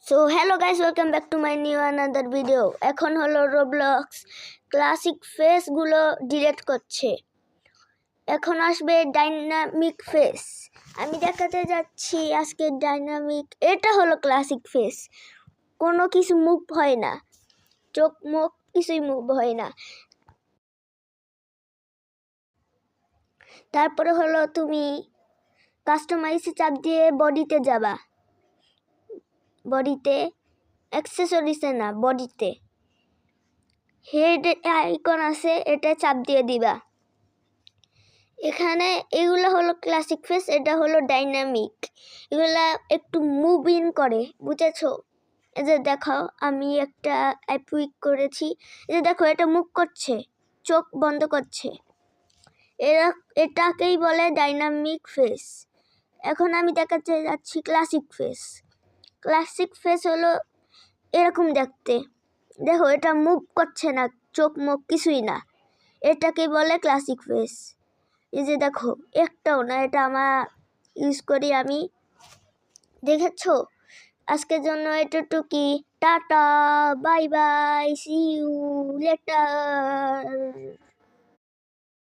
So hello guys, welcome back to my new another video. এখন হলো Roblox classic ফেসগুলো delete করছে। এখন আসবে ডাইনামিক ফেস। আমি দেখাতে যাচ্ছি আজকে ডাইনামিক। এটা হলো ক্লাসিক ফেস, কোনো কিছু মুভ হয় না, চোখ মুখ কিছুই মুভ হয় না। তারপরে হলো তুমি কাস্টমাইজে চাপ দিয়ে বডিতে যাবা, বডিতে অ্যাক্সেসরিজে না, বডিতে হেড আইকন আছে, এটা চাপ দিয়ে দিবা। এখানে এগুলো হলো ক্লাসিক ফেস, এটা হলো ডাইনামিক। এগুলা একটু মুভ ইন করে, বুঝেছো? এই যে দেখো, আমি একটা অ্যাপ্লিক করেছি, এই যে দেখো এটা মুভ করছে, চোখ বন্ধ করছে। এটাকেই বলে ডাইনামিক ফেস। এখন আমি দেখাতে যাচ্ছি ক্লাসিক ফেস। ক্লাসিক ফেস হলো এরকম দেখতে, দেখো এটা মুভ করছে না, চোখ মুখ কিছুই না, এটাকে বলে ক্লাসিক ফেস। এই যে দেখো একটাও না, এটা আমার ইউজ করি আমি। দেখেছো? আজকের জন্য এতটুকুই। Tata, bye bye, see you letter.